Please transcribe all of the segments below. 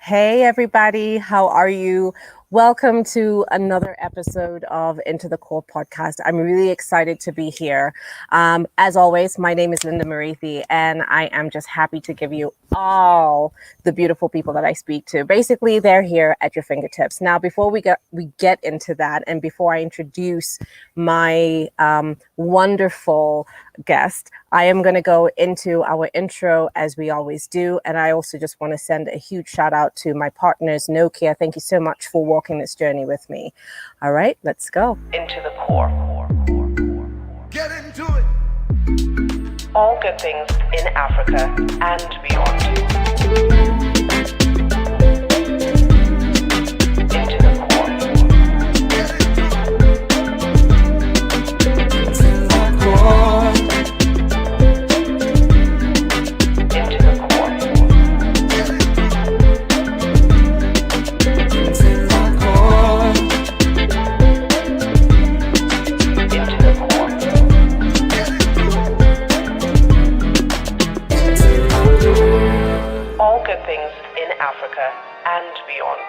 Hey, everybody. How are you? Welcome to another episode of Into the Core podcast. I'm really excited to be here. As always, my name is Linda Marithi, and I am just happy to give you all the beautiful people that I speak to. Basically, they're here at your fingertips. Now, before we get into that, and before I introduce my wonderful guest, I am going to go into our intro as we always do. And I also just want to send a huge shout out to my partners, Nokia. Thank you so much for walking this journey with me. All right, let's go. Into the core. Get into it. All good things in Africa and beyond. Into the core. All good things in Africa and beyond.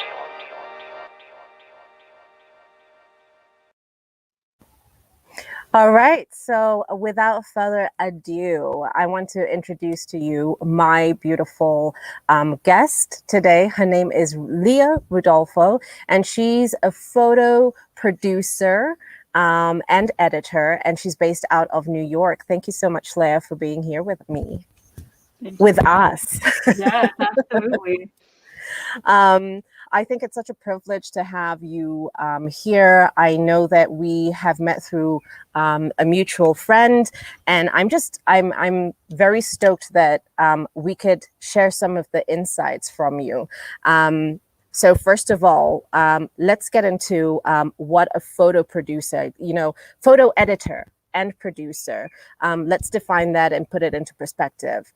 All right, so without further ado, I want to introduce to you my beautiful guest today. Her name is Leah Rudolfo, and she's a photo producer and editor, and she's based out of New York. Thank you so much, Leah, for being here with me. With us. Yes, absolutely. I think it's such a privilege to have you here. I know that we have met through a mutual friend, and I'm very stoked that we could share some of the insights from you. So first of all, let's get into what a photo producer, photo editor and producer. Let's define that and put it into perspective.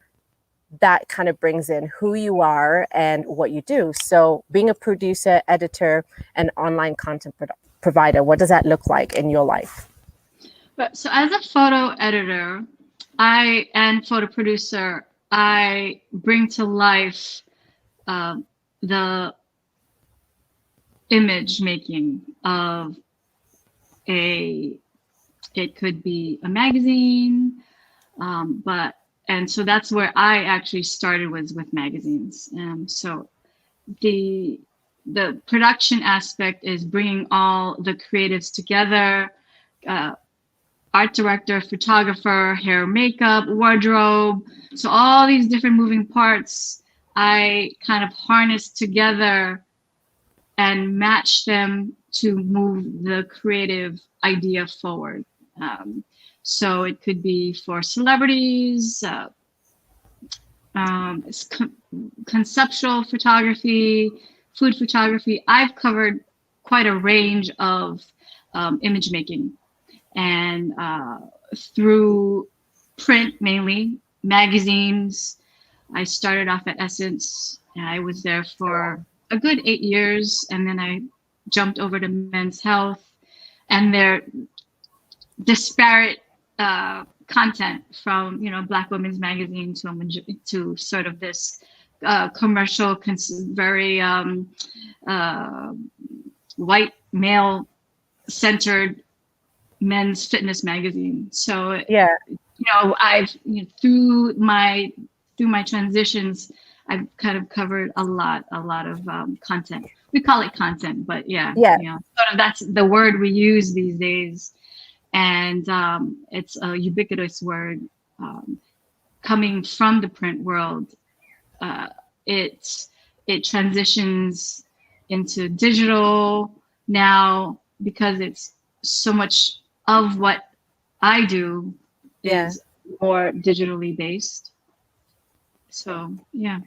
That kind of brings in who you are and what you do. So being a producer, editor, and online content provider, what does that look like in your life? So as a photo editor, and photo producer, I bring to life the image making of it could be a magazine, and so that's where I actually started, was with magazines. So the production aspect is bringing all the creatives together, art director, photographer, hair, makeup, wardrobe. So all these different moving parts, I kind of harness together and match them to move the creative idea forward. So it could be for celebrities, conceptual photography, food photography. I've covered quite a range of image making, and through print, mainly magazines. I started off at Essence, and I was there for a good 8 years, and then I jumped over to Men's Health, and their disparate content from Black Women's Magazine to sort of this commercial, very white male centered men's fitness magazine. So yeah, I've through my transitions, I've kind of covered a lot of content. We call it content, but sort of that's the word we use these days. And it's a ubiquitous word coming from the print world. It transitions into digital now, because it's so much of what I do is more digitally based. So yeah.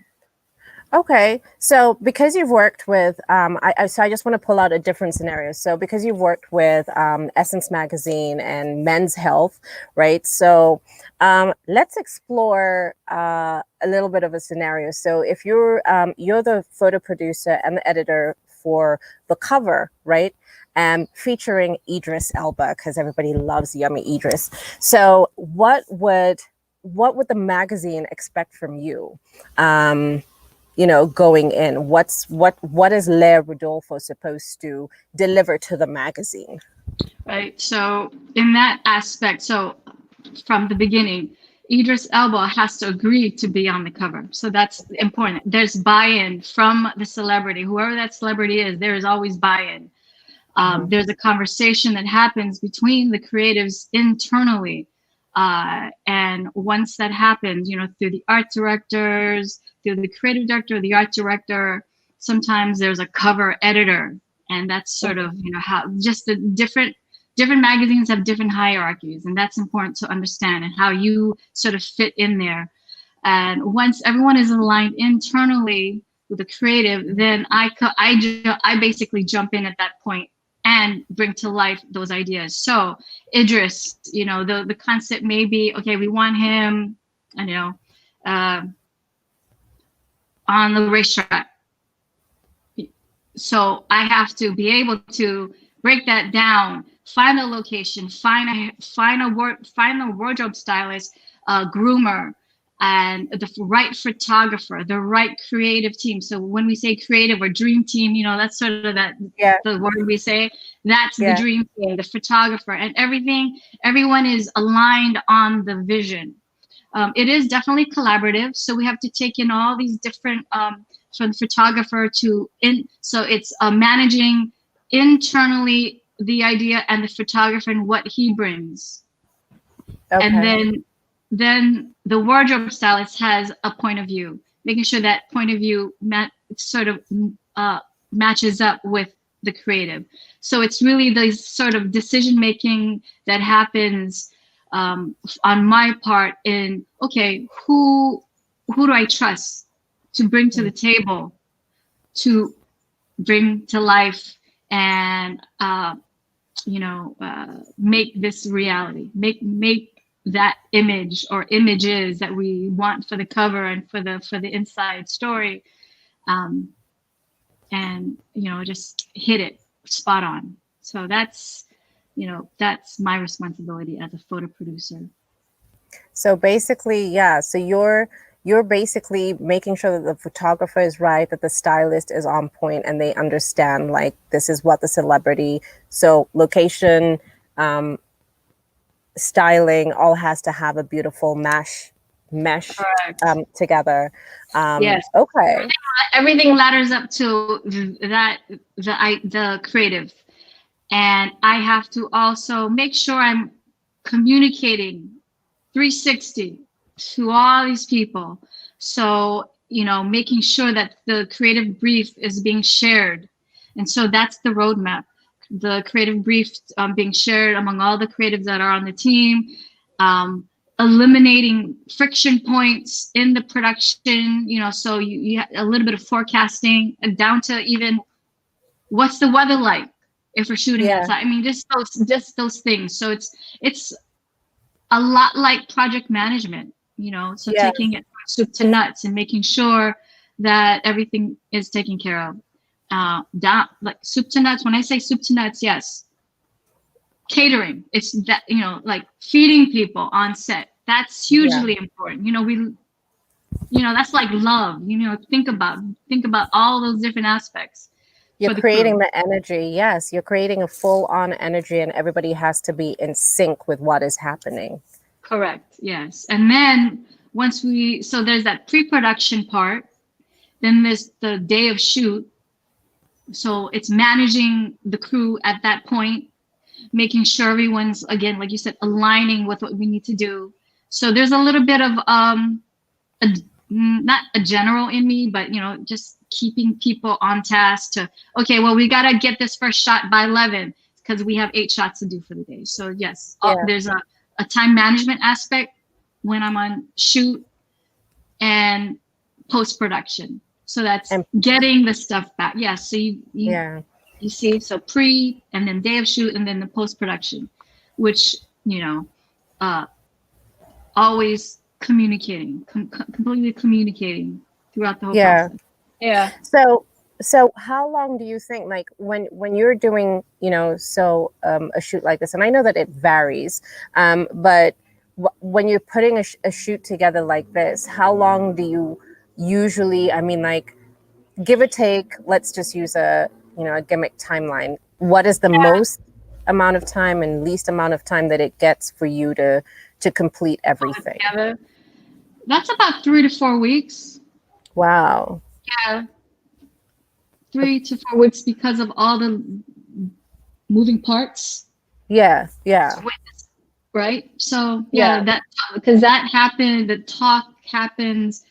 Okay, so because you've worked with, I just want to pull out a different scenario. So because you've worked with Essence Magazine and Men's Health, right? So let's explore a little bit of a scenario. So if you're the photo producer and the editor for the cover, right? Featuring Idris Elba, because everybody loves yummy Idris. So what would the magazine expect from you? going in? What is Leah Rudolfo supposed to deliver to the magazine? Right. So in that aspect, so from the beginning, Idris Elba has to agree to be on the cover. So that's important. There's buy-in from the celebrity, whoever that celebrity is. There is always buy-in. There's a conversation that happens between the creatives internally. And once that happens, through the art directors, through the creative director, the art director, sometimes there's a cover editor. And that's sort of, how just the different magazines have different hierarchies. And that's important to understand, and how you sort of fit in there. And once everyone is aligned internally with the creative, then I basically jump in at that point and bring to life those ideas. So Idris, the concept may be, okay, we want him, on the racetrack. So I have to be able to break that down, find a location, find a wardrobe stylist, groomer, and the right photographer, the right creative team. So when we say creative or dream team, that's sort of the word we say. That's the dream team, the photographer, and everyone is aligned on the vision. It is definitely collaborative. So we have to take in all these different, from the photographer so it's managing internally the idea and the photographer and what he brings. Okay. And then the wardrobe stylist has a point of view, making sure that point of view matches up with the creative. So it's really the sort of decision making that happens on my part in, okay, who do I trust to bring to the table, to bring to life, and make this reality, make that image or images that we want for the cover and for the inside story, and just hit it spot on. So that's my responsibility as a photo producer. So basically, so you're basically making sure that the photographer is right, that the stylist is on point, and they understand, like, this is what the celebrity, so location, styling, all has to have a beautiful mesh together. Yes. Okay. Everything ladders up to the creative, and I have to also make sure I'm communicating 360 to all these people. So, making sure that the creative brief is being shared. And so that's the roadmap. The creative brief being shared among all the creatives that are on the team, eliminating friction points in the production, so you have a little bit of forecasting, and down to even what's the weather like if we're shooting outside. I mean, just those things. So it's a lot like project management, so taking it from soup to nuts and making sure that everything is taken care of. Down like soup to nuts. When I say soup to nuts, yes. Catering. It's that, like feeding people on set. That's hugely important. That's like love. Think about all those different aspects. You're creating the energy. Yes, you're creating a full-on energy, and everybody has to be in sync with what is happening. Correct. Yes. And then so there's that pre-production part. Then there's the day of shoot. So it's managing the crew at that point, making sure everyone's, again, like you said, aligning with what we need to do. So there's a little bit of not a general in me, but just keeping people on task to, okay, well, we got to get this first shot by 11 because we have 8 shots to do for the day. So yes, there's a time management aspect when I'm on shoot and post-production. So that's getting the stuff back. Yes. So you see, so pre and then day of shoot and then the post-production, which, always communicating, completely communicating throughout the whole process. Yeah. So how long do you think, like when you're doing, a shoot like this, and I know that it varies, but when you're putting a shoot together like this, how long do you usually, I mean, like, give or take, let's just use a gimmick timeline. What is the most amount of time and least amount of time that it gets for you to complete everything? Together. That's about 3 to 4 weeks. Wow. Yeah, 3 to 4 weeks because of all the moving parts. Yeah. Right. So Yeah. that because that happened, the talk happens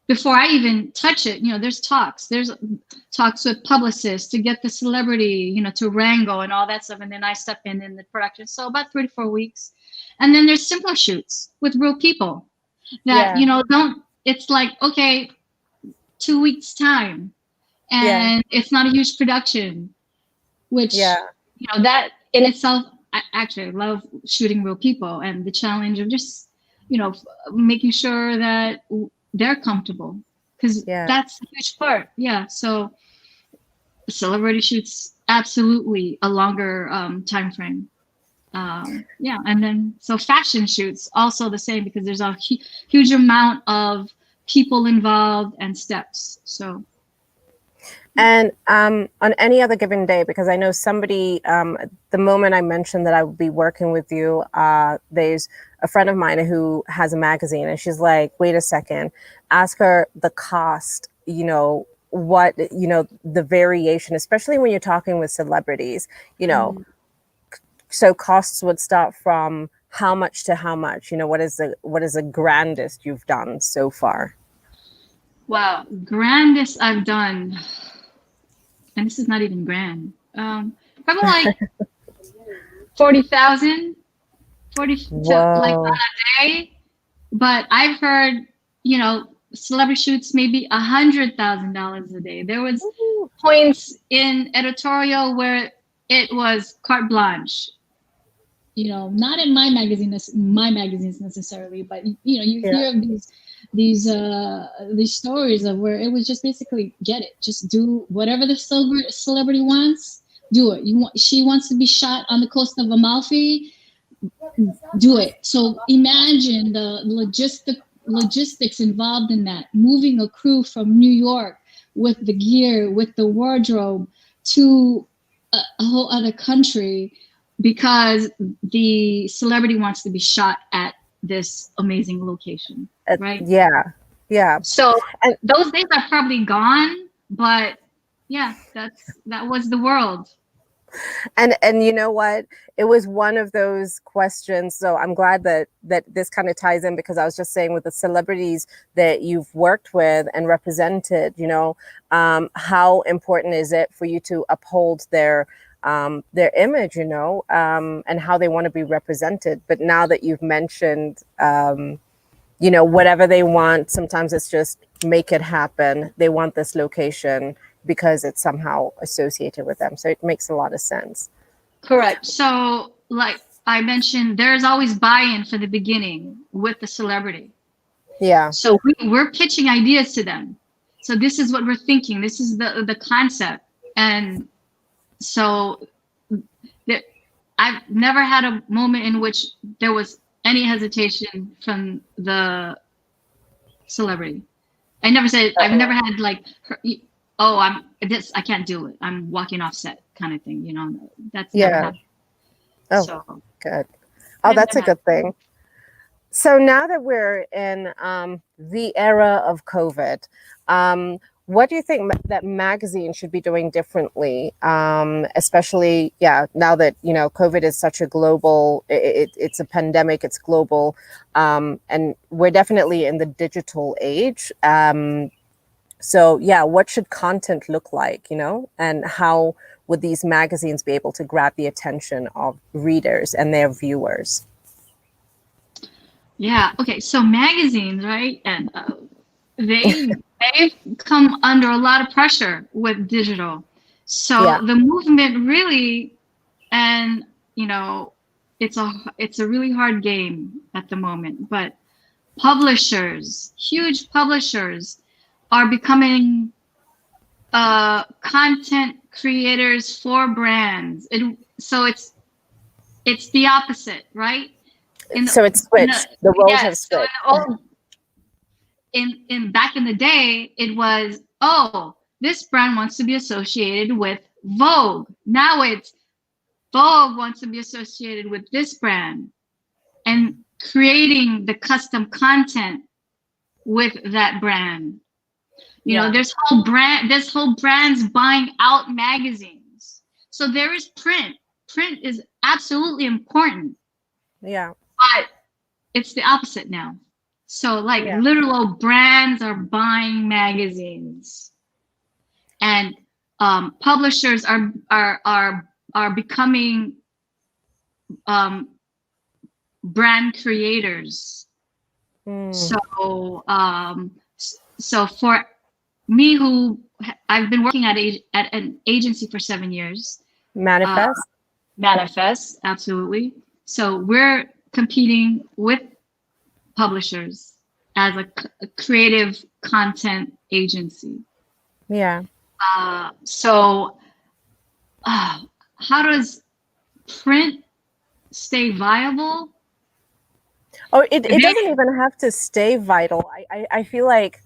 before I even touch it. There's talks with publicists to get the celebrity, to wrangle and all that stuff, and then I step in the production. So about 3 to 4 weeks, and then there's simpler shoots with real people that don't. It's like, okay, 2 weeks time, and it's not a huge production, which that in itself. I love shooting real people, and the challenge of just making sure that they're comfortable, because that's a huge part. So celebrity shoots, absolutely a longer time frame. And then so fashion shoots also the same, because there's a huge amount of people involved and steps. So and on any other given day, because I know somebody, the moment I mentioned that I would be working with you, there's a friend of mine who has a magazine, and she's like, wait a second, ask her the cost, what, the variation, especially when you're talking with celebrities, so costs would start from how much to how much, what is the grandest you've done so far? Wow, grandest I've done, and this is not even grand, probably like 40,000, like on a day. But I've heard, celebrity shoots maybe $100,000 a day. There was points in editorial where it was carte blanche. Not in my magazines necessarily, but you hear of these stories of where it was just basically, get it, just do whatever the celebrity wants, do it. She wants to be shot on the coast of Amalfi, do it. So imagine the logistics involved in that, moving a crew from New York with the gear, with the wardrobe, to a whole other country, because the celebrity wants to be shot at this amazing location, right? Yeah. So those days are probably gone, but that was the world. And you know what? It was one of those questions. So I'm glad that this kind of ties in, because I was just saying, with the celebrities that you've worked with and represented, how important is it for you to uphold their image, and how they want to be represented. But now that you've mentioned, whatever they want, sometimes it's just make it happen. They want this location because it's somehow associated with them. So it makes a lot of sense. Correct. So like I mentioned, there's always buy-in for the beginning with the celebrity. Yeah. So we're pitching ideas to them. So this is what we're thinking. This is the concept. And so I've never had a moment in which there was any hesitation from the celebrity. I've never had like, I can't do it, I'm walking off set kind of thing, that's never happened. Good. That's a good thing. So now that we're in the era of COVID, what do you think that magazines should be doing differently, especially, now that, COVID is such a global, it's a pandemic, it's global, and we're definitely in the digital age. So, what should content look like, and how would these magazines be able to grab the attention of readers and their viewers? Yeah. Okay. So magazines, right? And they've come under a lot of pressure with digital. So the movement really, and it's a really hard game at the moment. But huge publishers, are becoming content creators for brands. So it's the opposite, right? So it's switched. The roles have switched. in back in the day, it was, oh, this brand wants to be associated with Vogue. Now it's Vogue wants to be associated with this brand, and creating the custom content with that brand. You know, there's whole brands buying out magazines. So there is print. Print is absolutely important. Yeah. But it's the opposite now. So like literal brands are buying magazines, and publishers are becoming brand creators. So so for me, who I've been working at an agency for 7 years. Manifest, absolutely. So we're competing with publishers as a creative content agency. Yeah. So how does print stay viable? Oh, it doesn't even have to stay vital. I feel like,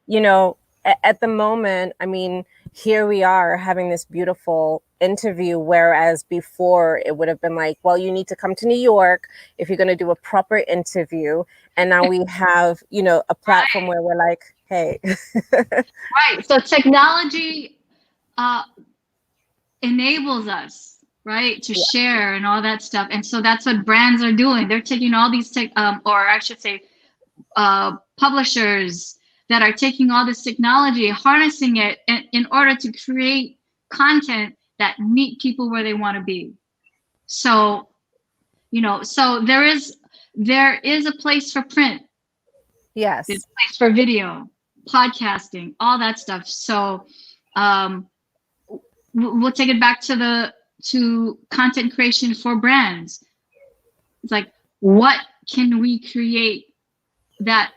you know, at the moment, I mean, here we are having this beautiful interview, whereas before it would have been like, well, you need to come to New York if you're going to do a proper interview. And now we have, you know, a platform where we're like, hey. Right. So technology enables us, right, to share and all that stuff. And so that's what brands are doing. They're taking all these or I should say publishers that are taking all this technology, harnessing it in order to create content that meet people where they want to be. So, you know, so there is a place for print. Yes. There's a place for video, podcasting, all that stuff. So we'll take it back to content creation for brands. It's like, what can we create that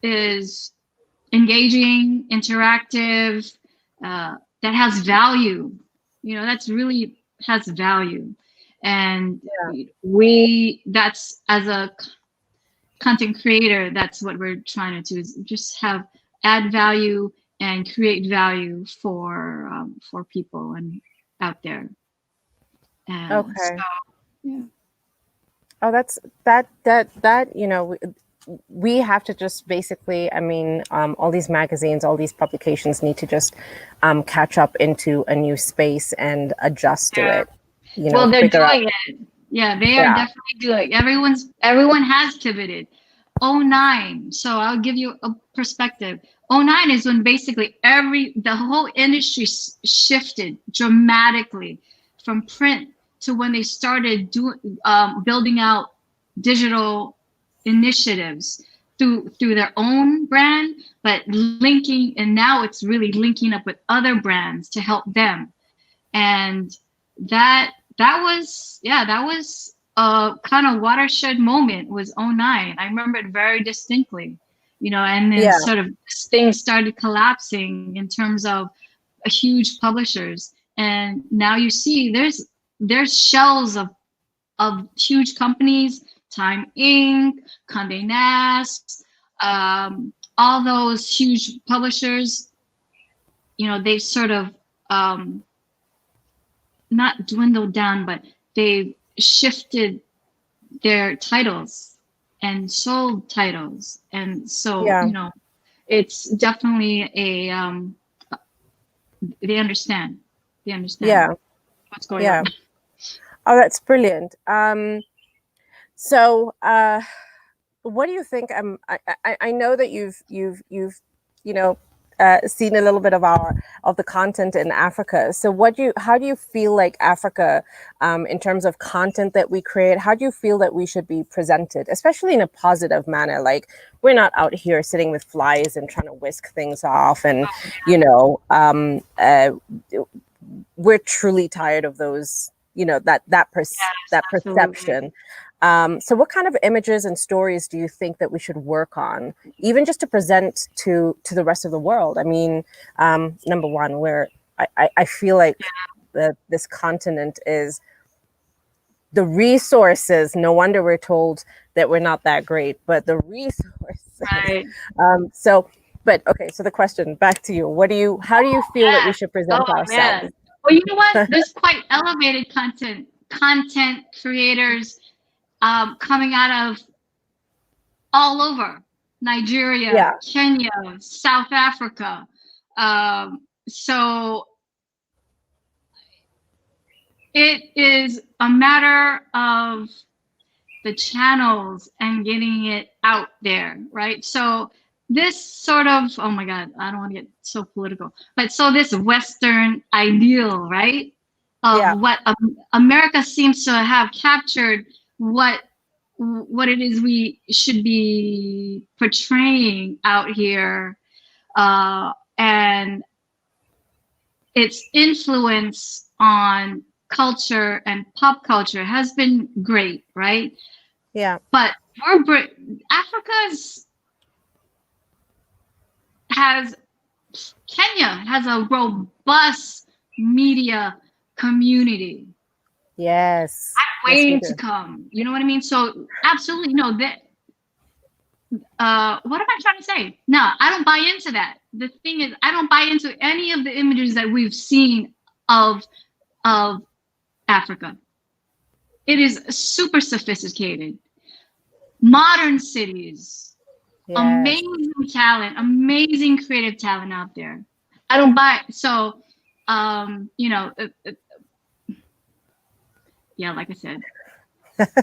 is engaging, interactive, that has value? You know, that's really has value. And that's, as a content creator, that's what we're trying to do, is just add value and create value for people and out there. And okay. So, yeah. Oh, that, you know, we have to just basically, I mean, all these magazines, all these publications need to just catch up into a new space and adjust to it. You know, well, they're doing it. Yeah, they are definitely doing it. Everyone has pivoted. 2009. So I'll give you a perspective. 2009 is when basically the whole industry shifted dramatically from print to when they started building out digital initiatives through their own brand, but linking, and now it's really linking up with other brands to help them. And that was a kind of watershed moment, was 2009. I remember it very distinctly, you know, and then sort of things started collapsing in terms of huge publishers. And now you see there's shells of huge companies, Time Inc., Condé Nast, all those huge publishers, you know, they've sort of not dwindled down, but they've shifted their titles and sold titles. And so, you know, it's definitely they understand what's going on. Oh, that's brilliant. So what do you think? I know that you've you know, seen a little bit of the content in Africa. So how do you feel like Africa, in terms of content that we create, how do you feel that we should be presented, especially in a positive manner? Like, we're not out here sitting with flies and trying to whisk things off, and you know, we're truly tired of those, you know, that perception. So what kind of images and stories do you think that we should work on, even just to present to the rest of the world? I mean, number one, I feel like this continent is, the resources, no wonder we're told that we're not that great, but the resources Right. So, but okay, so the question back to you. How do you feel that we should present Oh ourselves? man. Well, you know what? There's quite elevated content creators coming out of all over Nigeria, Yeah, Kenya, South Africa. So it is a matter of the channels and getting it out there, right? So this sort of, oh my God, I don't want to get so political, but so this Western ideal, right, yeah, of what America seems to have captured, what it is we should be portraying out here, and its influence on culture and pop culture has been great, right? yeah, But Africa's has Kenya has a robust media community yes, yes, we waiting to do. come. You know what I mean? So absolutely no. That what am I trying to say? No, I don't buy into that. The thing is, I don't buy into any of the images that we've seen of Africa. It is super sophisticated, modern cities, Yes, amazing talent, amazing creative talent out there. I don't buy so you know, yeah, like I said,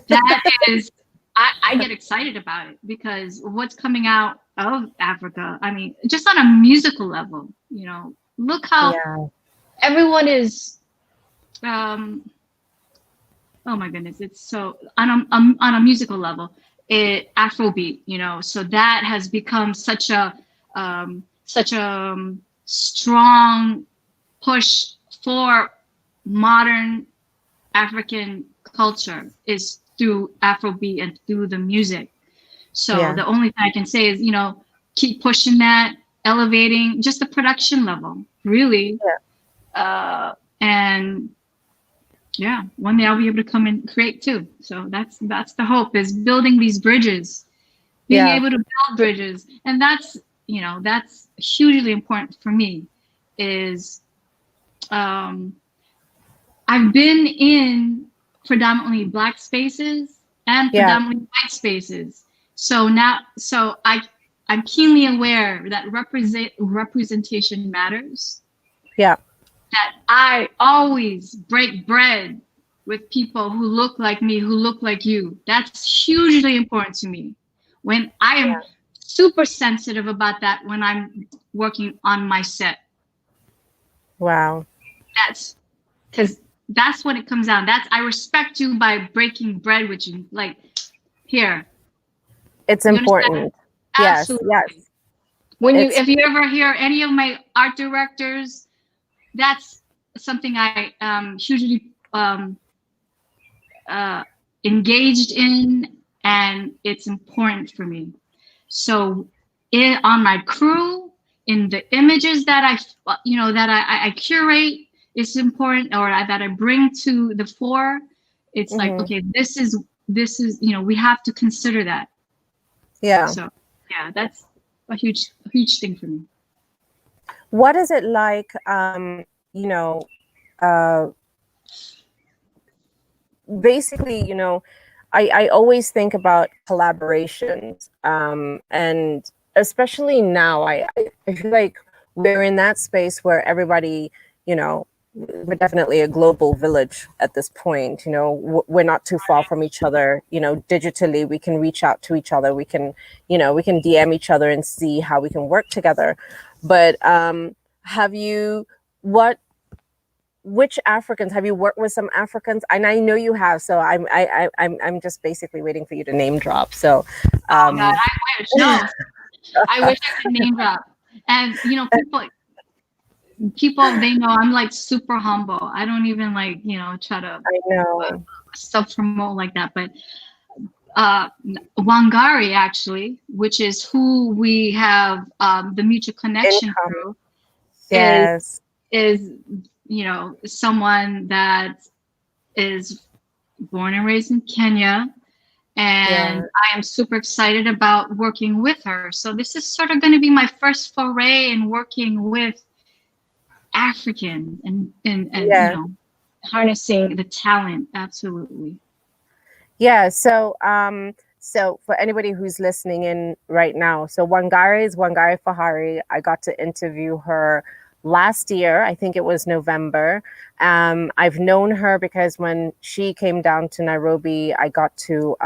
that is I get excited about it because what's coming out of Africa, I mean, just on a musical level, you know, look how yeah, everyone is oh my goodness, it's so on a musical level, Afrobeat, you know, so that has become such a strong push for modern African culture is through Afrobeat and through the music. So yeah, the only thing I can say is, you know, keep pushing that, elevating just the production level, really, yeah, and yeah, one day I'll be able to come and create too. So that's the hope, is building these bridges, being yeah, able to build bridges. And that's, you know, that's hugely important for me is I've been in predominantly Black spaces and yeah, predominantly white spaces. So now, I'm keenly aware that representation matters, yeah, that I always break bread with people who look like me, who look like you. That's hugely important to me. When I am super sensitive about that when I'm working on my set. wow. That's because that's what it comes down. That's I respect you by breaking bread with you. Like here. It's You understand? important. Yes, yes. Absolutely. When It's if you ever hear any of my art directors, that's something I hugely engaged in, and it's important for me. So, on my crew, in the images that I curate, it's important, or that I bring to the fore. It's like, mhm, okay, this is we have to consider that. yeah. So, yeah, that's a huge thing for me. What is it like, you know, uh, basically, I always think about collaborations, and especially now, I feel like we're in that space where everybody, we're definitely a global village at this point. We're not too far from each other. Digitally, we can reach out to each other. We can DM each other and see how we can work together. But have you what which Africans have you worked with? Some Africans, and I know you have. So I'm just basically waiting for you to name drop. So, Oh God, I wish. No, I wish I could name drop. And people they know I'm like super humble. I don't even try to I know. self promote like that. But Wangari actually, which is who we have the mutual connection Income. through, Yes. is someone that is born and raised in Kenya, and I am super excited about working with her. So this is sort of going to be my first foray in working with Africans and you know, harnessing the talent. Absolutely. Yeah. So for anybody who's listening in right now, so Wangari is Wangari Fahari. I got to interview her last year. I think it was November. I've known her because when she came down to Nairobi, I got to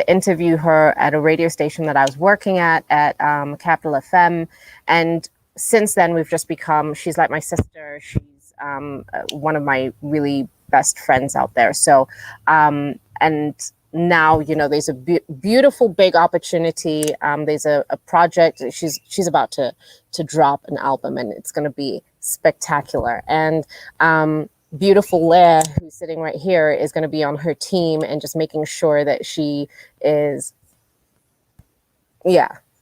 interview her at a radio station that I was working at Capital FM. And since then, we've just become, she's like my sister. She's one of my really best friends out there. So, and now, you know, there's a beautiful, big opportunity. There's a project. She's about to drop an album, and it's going to be spectacular. And beautiful Leah, who's sitting right here, is going to be on her team and just making sure that she is,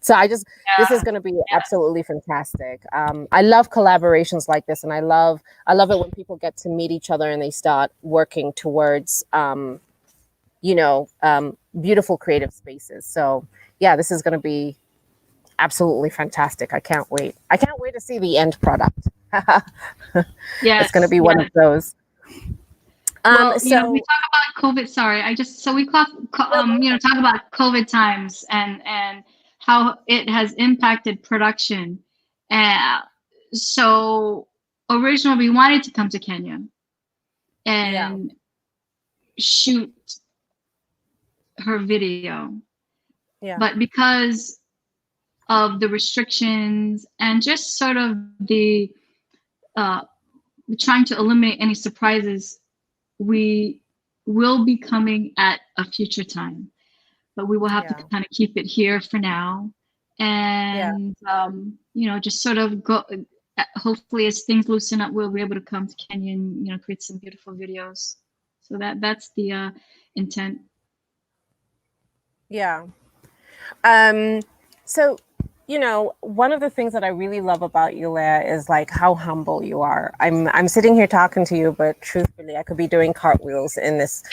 so this is going to be absolutely fantastic. I love collaborations like this, and I love it when people get to meet each other and they start working towards beautiful creative spaces. So yeah, this is going to be absolutely fantastic. I can't wait to see the end product. It's going to be one of those. Well, you know, we talk about COVID. Sorry, we talk about COVID times and how it has impacted production. So originally we wanted to come to Kenya and shoot her video, but because of the restrictions and just sort of the trying to eliminate any surprises, we will be coming at a future time, but we will have to kind of keep it here for now. And just sort of go, hopefully as things loosen up, we'll be able to come to Kenya and create some beautiful videos. So that's the intent. So, one of the things that I really love about you, Leah, is like how humble you are. I'm sitting here talking to you, but truthfully, I could be doing cartwheels in this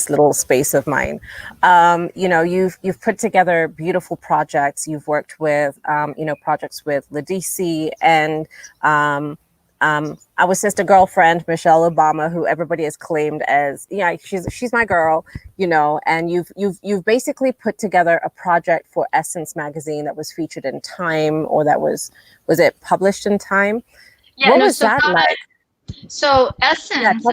little space of mine. You've put together beautiful projects. You've worked with projects with Ledisi and our sister girlfriend Michelle Obama, who everybody has claimed as she's my girl, and you've basically put together a project for Essence magazine that was featured in Time, or that was it published in Time? What was that like? So Essence,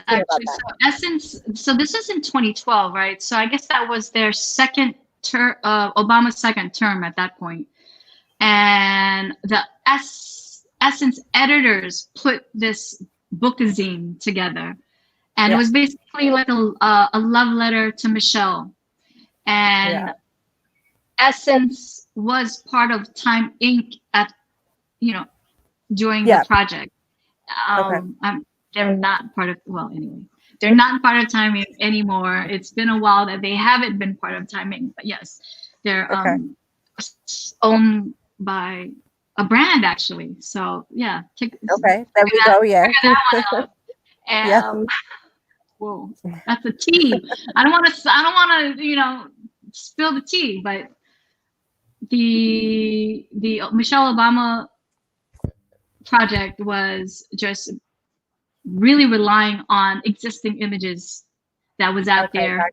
so this was in 2012, right? So I guess that was their second term, Obama's second term at that point, and the Essence editors put this bookazine together, and it was basically like a love letter to Michelle. And Essence was part of Time Inc. during the project. They're not part of they're not part of Time Inc. anymore. It's been a while that they haven't been part of Time Inc. But yes, they're owned by a brand, actually. So there we go. And whoa, that's a tea. I don't want to spill the tea, but the Michelle Obama project was just really relying on existing images that was out there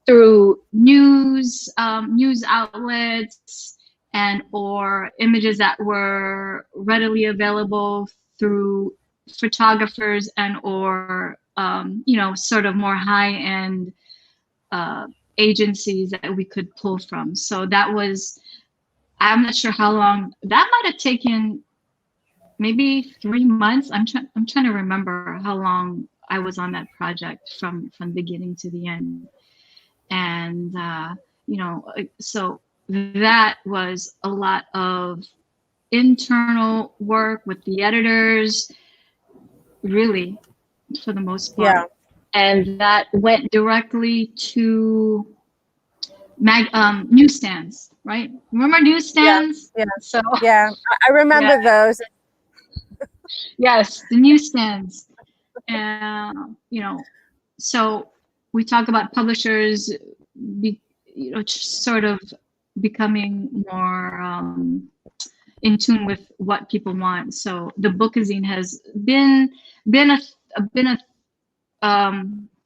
through news outlets, and or images that were readily available through photographers and or sort of more high-end agencies that we could pull from. So that was, I'm not sure how long that might have taken, maybe 3 months. I'm trying to remember how long I was on that project from beginning to the end. And so that was a lot of internal work with the editors, really, for the most part. And that went directly to newsstands, right? Remember newsstands? I remember those. Yes, the newsstands. So we talk about publishers sort of becoming more in tune with what people want. So the bookazine has been a I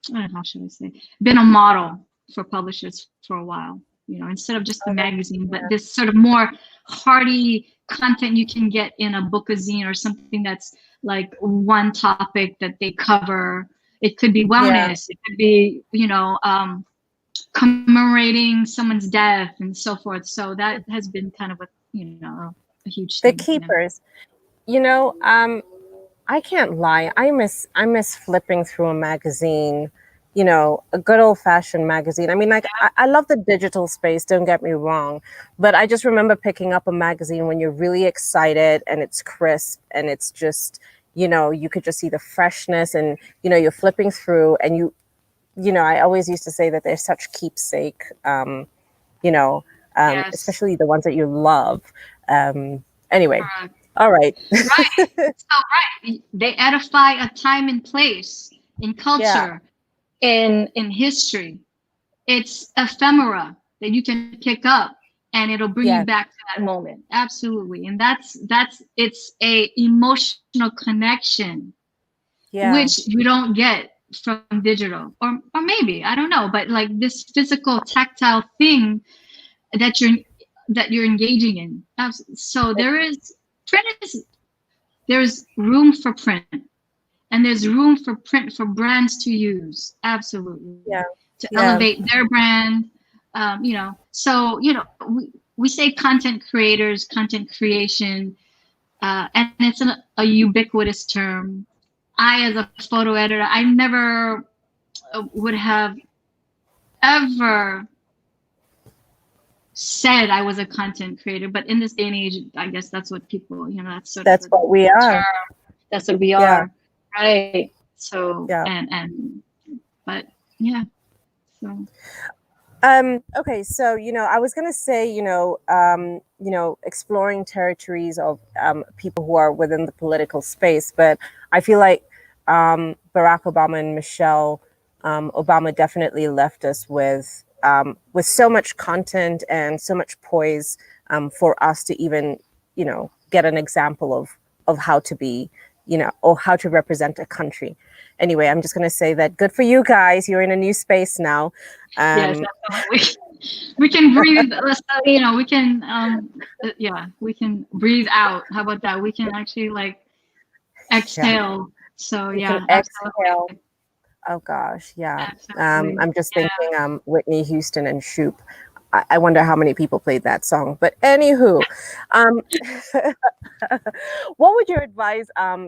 don't know, how should I say, been a model for publishers for a while. Instead of just the magazine, but this sort of more hearty content you can get in a bookazine, or something that's like one topic that they cover. It could be wellness. It could be, commemorating someone's death and so forth. So that has been kind of a huge The thing. keepers. I can't lie. I miss flipping through a magazine, a good old fashioned magazine. I mean, like, I love the digital space, don't get me wrong, but I just remember picking up a magazine when you're really excited and it's crisp and it's just, you could just see the freshness, and, you're flipping through, and I always used to say that they're such keepsake, Yes. especially the ones that you love. Anyway. All right. Right. So right. They edify a time and place in culture, in history. It's ephemera that you can pick up, and it'll bring you back to that moment. Absolutely. And it's a emotional connection, which you don't get from digital, or maybe, I don't know, but like this physical tactile thing that you're engaging in. So there's room for print, and there's room for print for brands to use. Absolutely. To elevate their brand. So, we say content creators, content creation, and it's a ubiquitous term. I, as a photo editor, I never would have ever said I was a content creator, but in this day and age, I guess that's what people, that's what we are. That's what we are, right? So but yeah. So. Okay, so I was gonna say, exploring territories of people who are within the political space, but I feel like Barack Obama and Michelle Obama definitely left us with so much content and so much poise for us to even, get an example of how to be, or how to represent a country. Anyway, I'm just going to say that good for you guys. You're in a new space now. Yes, definitely. We can breathe, we can, we can breathe out. How about that? We can actually exhale. So exhale. Oh gosh, yeah. I'm just thinking Whitney Houston and Shoop. I wonder how many people played that song. But anywho, what would you advise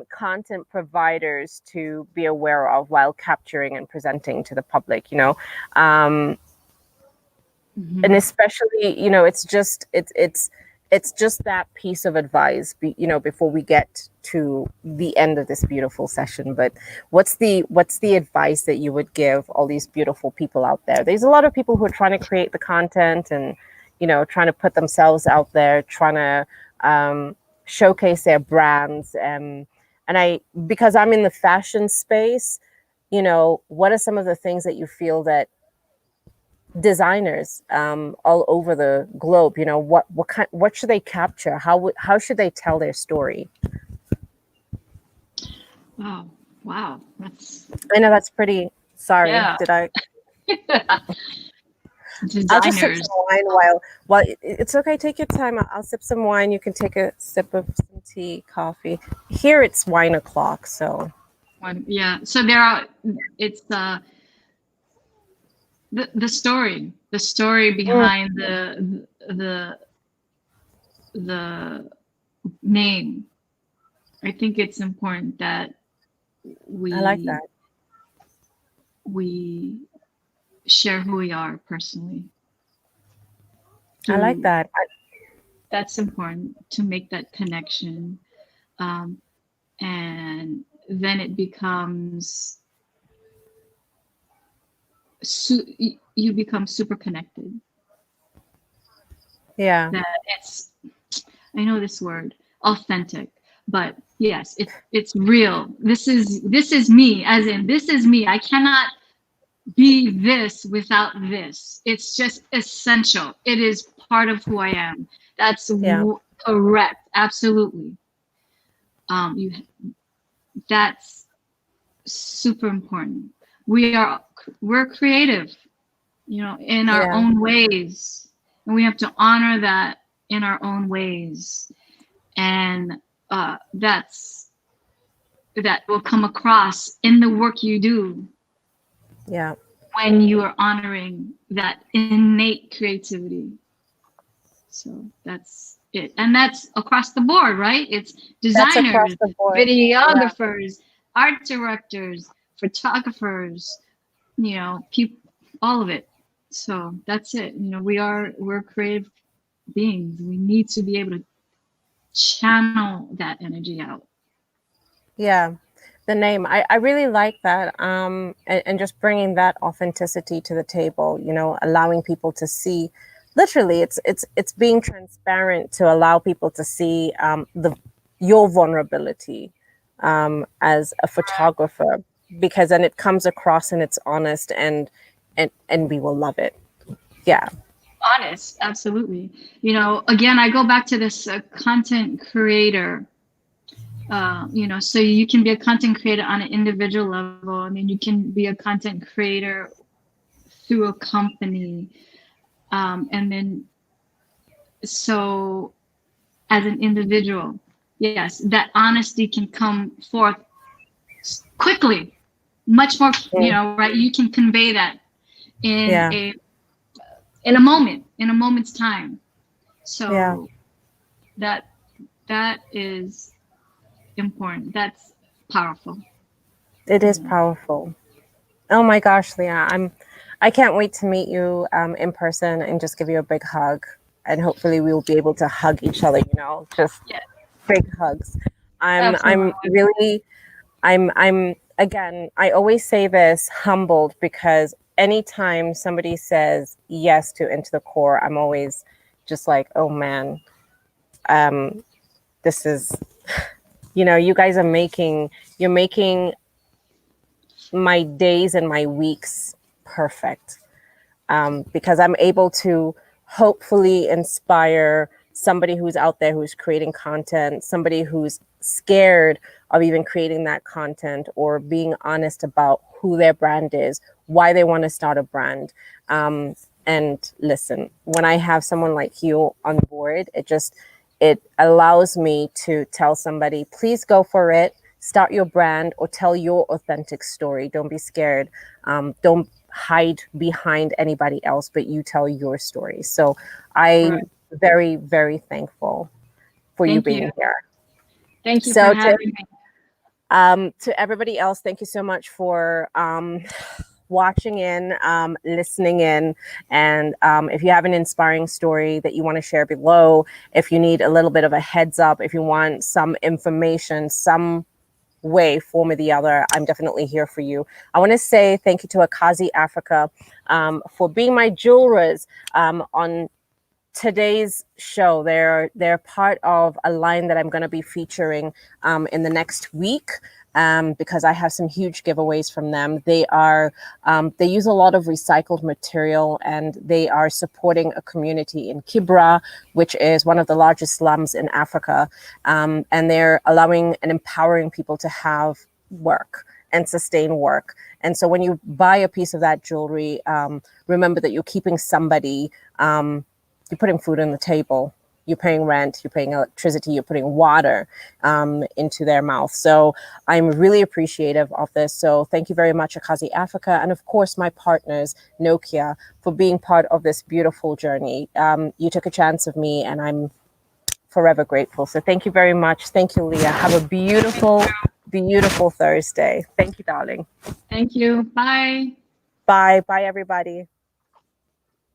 content providers to be aware of while capturing and presenting to the public? And especially, it's just that piece of advice, before we get to the end of this beautiful session. But what's the advice that you would give all these beautiful people out there? There's a lot of people who are trying to create the content and, trying to put themselves out there, trying to showcase their brands. And because I'm in the fashion space, what are some of the things that you feel that designers all over the globe, what should they capture? How should they tell their story? Wow. I know that's pretty. Sorry, did I? I'll just sip some wine while it's okay. Take your time. I'll sip some wine. You can take a sip of some tea, coffee. Here it's wine o'clock, so. So it's the story behind the name. I think it's important that I like that. We share who we are personally. I like that. That's important, to make that connection, and then it becomes you become super connected. Yeah. That I know this word, authentic, but yes, it's real. This is me, as in this is me. I cannot be this without this. It's just essential. It is part of who I am. That's Yeah. correct. Absolutely. You that's super important. We're creative, you know, in our Yeah. own ways, and we have to honor that in our own ways, and that will come across in the work you do Yeah. when you are honoring that innate creativity. So that's it, and that's across the board, right? It's That's across designers, the board. Yeah. videographers, art directors, photographers, you know, people, all of it. So that's it. You know, we're creative beings. We need to be able to channel that energy out. Yeah. The name, I really like that. And just bringing that authenticity to the table, you know, allowing people to see, literally it's being transparent to allow people to see your vulnerability as a photographer, because then it comes across and it's honest, and we will love it. Yeah. Honest, absolutely. You know, again, I go back to this content creator. You know, so you can be a content creator on an individual level, and then you can be a content creator through a company, and then so as an individual, yes, that honesty can come forth quickly, much more. You know, right? You can convey that in Yeah. in a moment's time. So Yeah. that is important. That's powerful. It is powerful. Oh my gosh, Leah, I can't wait to meet you in person and just give you a big hug. And hopefully we will be able to hug each other, you know, just big hugs. I'm Absolutely. really I'm again, I always say this, humbled, because anytime somebody says yes to Into the Core, I'm always just like, oh man, this is, you know, you guys you're making my days and my weeks perfect, because I'm able to hopefully inspire somebody who's out there who's creating content, somebody who's scared of even creating that content or being honest about who their brand is, why they want to start a brand. And listen, when I have someone like you on board, it allows me to tell somebody, please go for it, start your brand, or tell your authentic story. Don't be scared. Don't hide behind anybody else, but you tell your story. So I'm very, very thankful for you being here. Thank you So for having me. To everybody else, thank you so much for watching in, listening in. And if you have an inspiring story that you want to share below, if you need a little bit of a heads up, if you want some information, some way, form or the other, I'm definitely here for you. I want to say thank you to Akazi Africa for being my jewelers on today's show. They're part of a line that I'm going to be featuring in the next week, because I have some huge giveaways from them. They use a lot of recycled material, and they are supporting a community in Kibra, which is one of the largest slums in Africa, and they're allowing and empowering people to have work and sustain work. And so when you buy a piece of that jewelry, remember that you're keeping somebody, you're putting food on the table, you're paying rent, you're paying electricity, you're putting water into their mouth. So I'm really appreciative of this. So thank you very much, Akazi Africa. And of course, my partners, Nokia, for being part of this beautiful journey. You took a chance of me, and I'm forever grateful. So thank you very much. Thank you, Leah. Have a beautiful, beautiful Thursday. Thank you, darling. Thank you. Bye. Bye. Bye, everybody.